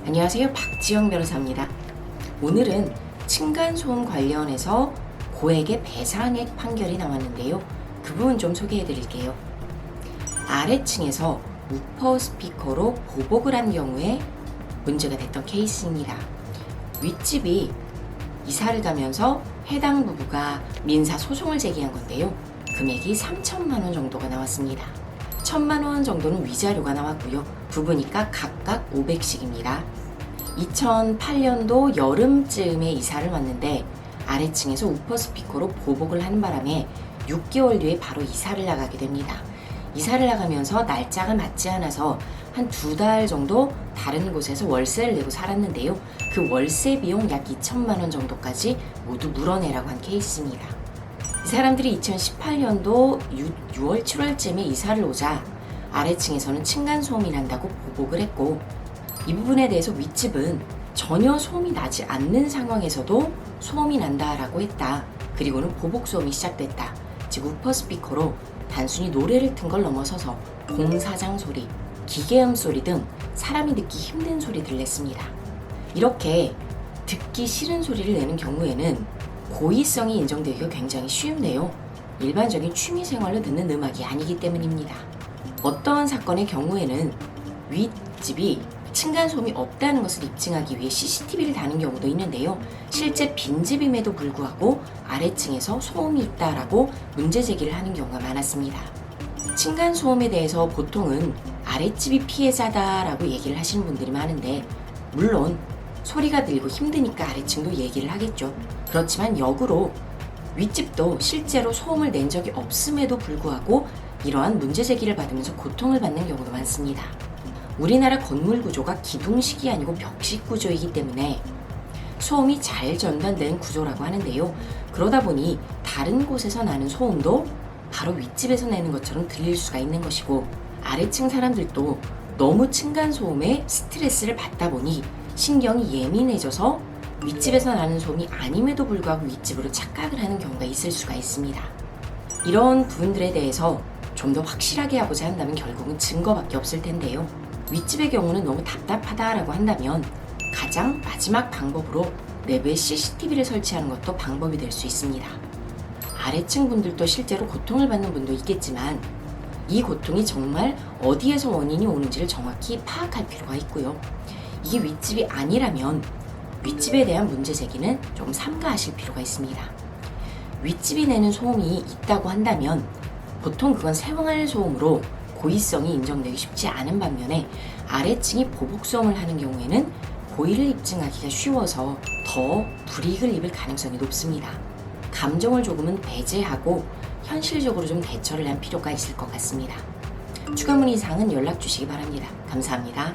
안녕하세요. 박지영 변호사입니다. 오늘은 층간소음 관련해서 고액의 배상액 판결이 나왔는데요. 그 부분 좀 소개해 드릴게요. 아래층에서 우퍼 스피커로 보복을 한 경우에 문제가 됐던 케이스입니다. 윗집이 이사를 가면서 해당 부부가 민사 소송을 제기한 건데요. 금액이 3천만 원 정도가 나왔습니다. 1,000만 원 정도는 위자료가 나왔고요. 부부니까 각각 500씩입니다. 2008년도 여름쯤에 이사를 왔는데 아래층에서 우퍼 스피커로 보복을 한 바람에 6개월 뒤에 바로 이사를 나가게 됩니다. 이사를 나가면서 날짜가 맞지 않아서 한 2달 정도 다른 곳에서 월세를 내고 살았는데요. 그 월세 비용 약 2천만 원 정도까지 모두 물어내라고 한 케이스입니다. 이 사람들이 2018년도 6월, 7월쯤에 이사를 오자 아래층에서는 층간소음이 난다고 보복을 했고, 이 부분에 대해서 윗집은 전혀 소음이 나지 않는 상황에서도 소음이 난다라고 했다. 그리고는 보복소음이 시작됐다. 즉 우퍼 스피커로 단순히 노래를 튼 걸 넘어서서 공사장 소리, 기계음 소리 등 사람이 듣기 힘든 소리들을 냈습니다. 이렇게 듣기 싫은 소리를 내는 경우에는 고의성이 인정되기가 굉장히 쉬운데요. 일반적인 취미생활로 듣는 음악이 아니기 때문입니다. 어떤 사건의 경우에는 윗집이 층간소음이 없다는 것을 입증하기 위해 CCTV를 다는 경우도 있는데요. 실제 빈집임에도 불구하고 아래층에서 소음이 있다라고 문제 제기를 하는 경우가 많았습니다. 층간소음에 대해서 보통은 아랫집이 피해자다라고 얘기를 하시는 분들이 많은데, 물론 소리가 들리고 힘드니까 아래층도 얘기를 하겠죠. 그렇지만 역으로 윗집도 실제로 소음을 낸 적이 없음에도 불구하고 이러한 문제 제기를 받으면서 고통을 받는 경우도 많습니다. 우리나라 건물 구조가 기둥식이 아니고 벽식 구조이기 때문에 소음이 잘 전달되는 구조라고 하는데요. 그러다 보니 다른 곳에서 나는 소음도 바로 윗집에서 내는 것처럼 들릴 수가 있는 것이고, 아래층 사람들도 너무 층간소음에 스트레스를 받다 보니 신경이 예민해져서 윗집에서 나는 소음이 아님에도 불구하고 윗집으로 착각을 하는 경우가 있을 수가 있습니다. 이런 부분들에 대해서 좀 더 확실하게 하고자 한다면 결국은 증거밖에 없을 텐데요. 윗집의 경우는 너무 답답하다라고 한다면 가장 마지막 방법으로 내부에 CCTV를 설치하는 것도 방법이 될 수 있습니다. 아래층 분들도 실제로 고통을 받는 분도 있겠지만 이 고통이 정말 어디에서 원인이 오는지를 정확히 파악할 필요가 있고요. 이게 윗집이 아니라면 윗집에 대한 문제 제기는 좀 삼가하실 필요가 있습니다. 윗집이 내는 소음이 있다고 한다면 보통 그건 생활 소음으로 고의성이 인정되기 쉽지 않은 반면에, 아래층이 보복소음을 하는 경우에는 고의를 입증하기가 쉬워서 더 불이익을 입을 가능성이 높습니다. 감정을 조금은 배제하고 현실적으로 좀 대처를 할 필요가 있을 것 같습니다. 추가 문의 사항은 연락 주시기 바랍니다. 감사합니다.